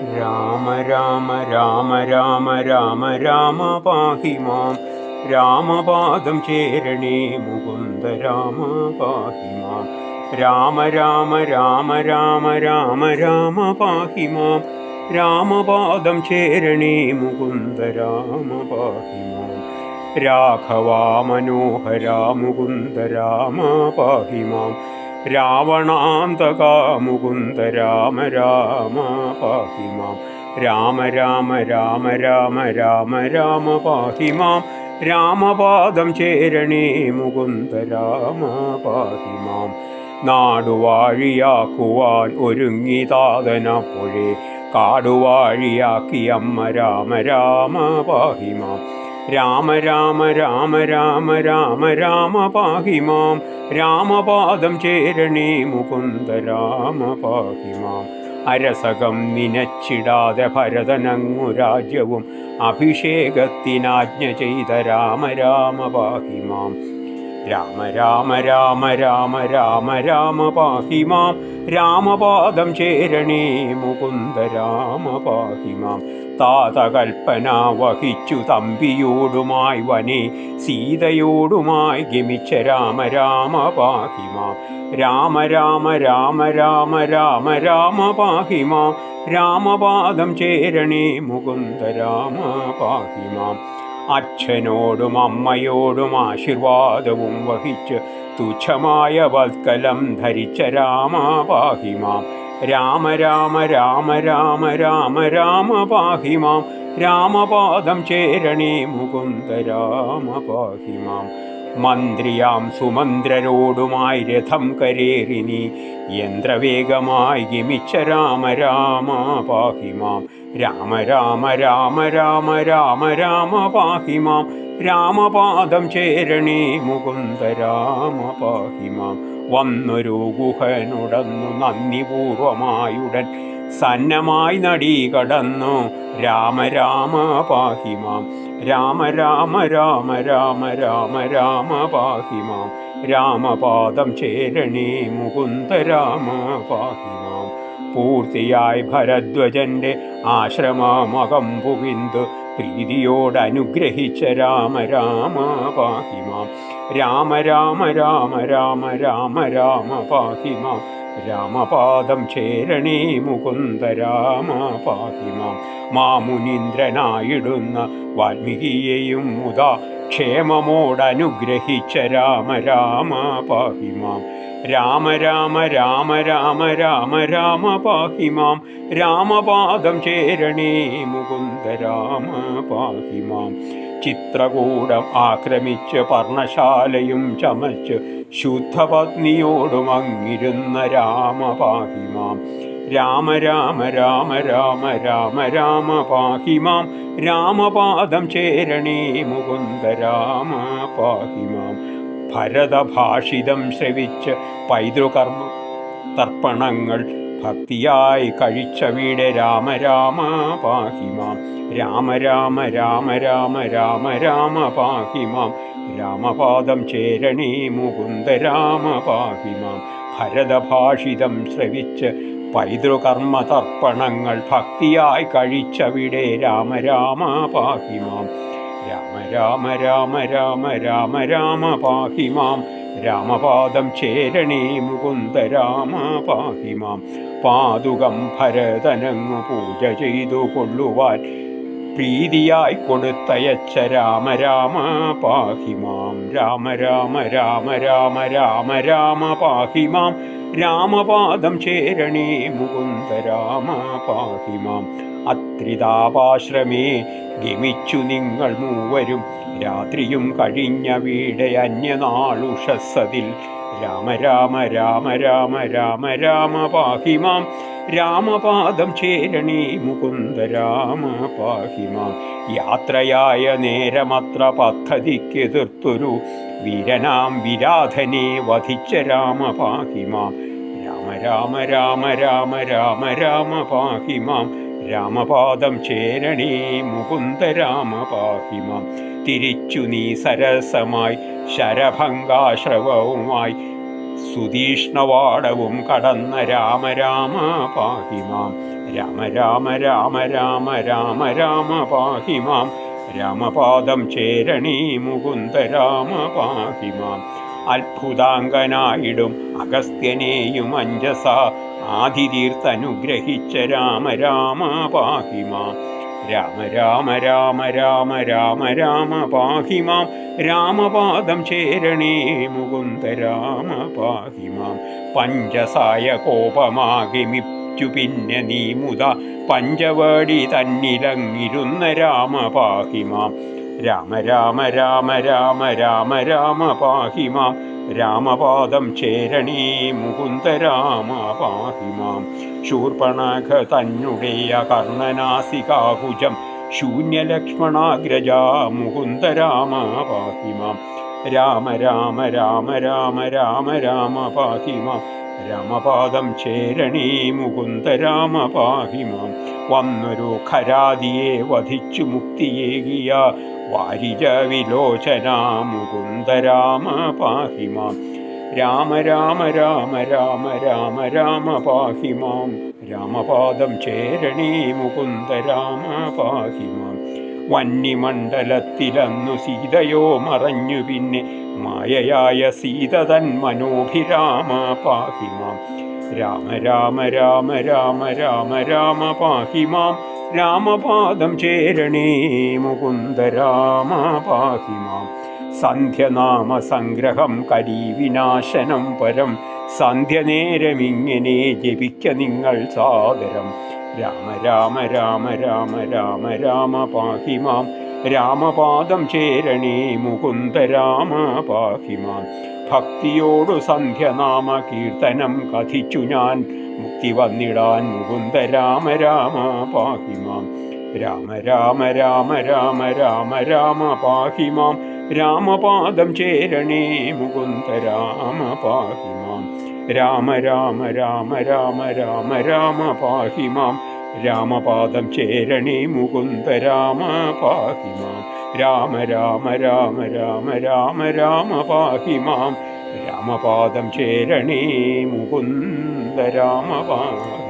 രാമ രാമ രാമ രാമ രാമ രാമ പാഹി മാം. രാമപാദം ചേരണേ മുകുന്ദ രാമ പാഹി മാം. രാമ രാമ രാമ രാമ രാമ രാമ പാഹി മാം. രാമപാദം ചേരണേ മുകുന്ദ രാമ പാഹി മാം. രാഘവാ മനോഹരാ മുകുന്ദ രാമ പാഹി മാം. രാവണാന്തകാ മുകുന്ദ രാമ രാമ പാഹി മാം. രാമ രാമ രാമ രാമ രാമ രാമ പാഹി മാം. രാമപാദം ചേരണേ മുകുന്ദ രാമ പാഹി മാം. നാടുവാഴിയാക്കുവാൻ ഒരുങ്ങിതാതനപ്പുഴേ കാടുവാഴിയാക്കിയമ്മ രാമ രാമ പാഹി മാം. രാമ രാമ രാമ രാമ രാമ രാമ പാഹി മാം. രാമപാദം ചേരണേ മുകുന്ദ രാമ പാഹി മാം. അരസകം നിനച്ചിടാതെ ഭരതനങ്ങു രാജ്യവും അഭിഷേകത്തിനാജ്ഞ ചെയ്ത രാമ രാമ പാഹി മാം. രാമ രാമ രാമ രാമ രാമ രാമ പാഹി മാം. രാമപാദം ചേരണേ മുകുന്ദ രാമ പാഹി മാം. താതകൽപ്പന വഹിച്ചു തമ്പിയോടുമായി വനേ സീതയോടുമായി ഗമിച്ച രാമ രാമ പാഹി മാം. രാമ രാമ രാമ രാമ രാമ രാമ പാഹി മാം. രാമപാദം ചേരണേ മുകുന്ദ രാമ പാഹി മാം. അച്ഛനോടും അമ്മയോടും ആശീർവാദവും വഹിച്ച് തുച്ഛമായ വത്കലം ധരിച്ച രാമ പാഹി മാം. രാമ രാമ രാമ രാമ രാമ രാമ പാഹി മാം. രാമപാദം ചേരണേ മുകുന്ദ രാമ പാഹി മാം. മന്ത്രിയാം സുമന്ത്രരോടുമായി രഥം കരേറിനി യന്ത്രവേഗമായി ഗമിച്ച രാമ രാമ പാഹി മാം. രാമ രാമ രാമ രാമ രാമ രാമ പാഹി മാം. രാമപാദം ചേരണേ മുകുന്ദ രാമ പാഹി മാം. വന്നൊരു ഗുഹനുടന്നു നന്ദിപൂർവമായുടൻ സന്നമായി നടി കടന്നു രാമ രാമ പാഹി മാം. രാമ രാമ രാമ രാമ രാമ രാമ പാഹി മാം. രാമപാദം ചേരണേ മുകുന്ദ രാമ പാഹി മാം. പൂർത്തിയായി ഭരദ്വജന്റെ ആശ്രമമകം പുകിന്തു പ്രീതിയോടനുഗ്രഹിച്ച രാമ രാമ പാഹി മാം. രാമ രാമ രാമ രാമ രാമ രാമ പാഹി മാം. രാമപാദം ചേരണേ മുകുന്ദ രാമ പാഹി മാം. മാമുനീന്ദ്രനായിടുന്ന വാൽമീകിയെയും മുതാ ക്ഷേമമോടനുഗ്രഹിച്ച രാമ രാമ പാഹി മാം. രാമ രാമ രാമ രാമ രാമ രാമ പാഹി മാം. രാമപാദം ചേരണേ മുകുന്ദ രാമ പാഹി മാം. ചിത്രകൂടം ആക്രമിച്ച് പർണശാലയും ചമച്ച് ശുദ്ധപത്നിയോടും അങ്ങിരുന്ന രാമ പാഹി മാം. രാമ രാമ രാമ രാമ രാമ രാമ പാഹി മാം. രാമപാദം ചേരണേ മുകുന്ദ രാമ പാഹി മാം. ഭരതഭാഷിതം ശ്രവിച്ച് പൈതൃകർമ്മ തർപ്പണങ്ങൾ ഭക്തിയായി കഴിച്ചവിടെ രാമ രാമ പാഹി മാം. രാമ രാമ രാമ രാമ രാമ രാമ പാഹി മാം. രാമപാദം ചേരണേ മുകുന്ദ രാമ പാഹി മാം. ഭരതഭാഷിതം ശ്രവിച്ച് പൈതൃകർമ്മ തർപ്പണങ്ങൾ ഭക്തിയായി കഴിച്ചവിടെ രാമ രാമ പാഹി മാം. രാമ രാമ രാമ രാമ രാമ രാമ പാഹി മാം. രാമപാദം ചേരണേ മുകുന്ദ രാമ പാഹി മാം. പാതുകം ഭരതനങ്ങു പൂജ ചെയ്തു കൊള്ളുവാൻ പ്രീതിയായി കൊടുത്തയച്ച രാമ രാമ പാഹി മാം. രാമ രാമ രാമ രാമ രാമ രാമ പാഹി മാം. രാമപാദം ചേരണേ മുകുന്ദ രാമ പാഹി മാം. അത്രിതാപാശ്രമേ ഗമിച്ചു നിങ്ങൾ മൂവരും രാത്രിയും കഴിഞ്ഞ വീടെ അന്യനാളുഷസതിൽ രാമ രാമ രാമ രാമ രാമ രാമ പാഹി മാം. രാമപാദം ചേരണേ മുകുന്ദ രാമ പാഹി മാം. യാത്രയായ നേരമത്ര പദ്ധതിക്കെതിർത്തൊരു വീരനാം വിരാധനെ വധിച്ച രാമ പാഹി മാം. രാമ രാമ രാമ രാമ രാമ രാമ പാഹി മാം. രാമപാദം ചേരണേ മുകുന്ദ രാമ പാഹി മാം. തിരിച്ചു നീ സരസമായി ശരഭംഗാശ്രവവുമായി സുതീഷ്ണവാടവും കടന്ന രാമ രാമ പാഹി മാം. രാമ രാമ രാമ രാമ രാമ രാമ പാഹി മാം രാമപാദം ചേരണേ മുകുന്ദ രാമ പാഹി മാം അത്ഭുതാംഗനായിടും അഗസ്ത്യനെയും അഞ്ജസ ആദിതീർത്തനുഗ്രഹിച്ച രാമ രാമ പാഹി മാം രാമ രാമ രാമ രാമ രാമ രാമ പാഹി മാം രാമപാദം ചേരണേ മുകുന്ദ രാമ പാഹി മാം പഞ്ചസായ കോപമാകിമിച്ചു പിന്നെ നീ മുത പഞ്ചവടി തന്നിലങ്ങിരുന്ന രാമ പാഹി മാം രാമ രാമ രാമ രാമ രാമ രാമ പാഹി മാം രാമപാദം ചേരണേ മുകുന്ദ രാമ പാഹി മാം ശൂർപ്പണഖ തന്നുടേയ കർണനാസികാഹുജം ശൂന്യലക്ഷ്മണാഗ്രജ മുകുന്ദ രാമ പാഹി മാം രാമ രാമ രാമ രാമ രാമ രാമ പാഹി മാം രാമപാദം ചേരണേ മുകുന്ദ രാമ പാഹി മാം വന്നൊരു ഖരാദിയെ വധിച്ചു മുക്തിയേകിയ വാരിജ വിലോചന മുകുന്ദ രാമ പാഹി മാം രാമ രാമ രാമ രാമ രാമ രാമ പാഹി മാം രാമപാദം ചേരണേ മുകുന്ദ രാമ പാഹി മാം വന്യമണ്ഡലത്തിലന്നു സീതയോ മറഞ്ഞു പിന്നെ മായയായ സീത തൻ മനോഭിരാമ പാഹി മാം രാമ രാമ രാമ രാമ രാമ രാമ പാഹി മാം രാമപാദം ചേരണേ മുകുന്ദ രാമ പാഹി മാം സന്ധ്യനാമ സംഗ്രഹം കലീവിനാശനം പരം സന്ധ്യനേരമിങ്ങനെ ജപിക്ക നിങ്ങൾ സാദരം രാമ രാമ രാമ രാമ രാമ രാമ പാഹി മാം രാമപാദം ചേരണേ മുകുന്ദ രാമ പാഹി മാം ഭക്തിയോടു സന്ധ്യനാമ കീർത്തനം കഥിച്ചു ഞാൻ മുക്തി വന്നിടാൻ മുകുന്ദ രാമ രാമ പാഹി മാം രാമ രാമ രാമ രാമ രാമ രാമ പാഹി മാം രാമപാദം ചേരണേ മുകുന്ദ രാമ പാഹി മാം രാമ രാമ രാമ രാമ രാമ രാമ പാഹി മാം രാമപാദം ചേരണേ മുകുന്ദ രാമ പാഹി മാം രാമ രാമ രാമ രാമ രാമ രാമ പാഹി മാം രാമപാദം ചേരണേ മുകുന്ദ രാമ പാഹി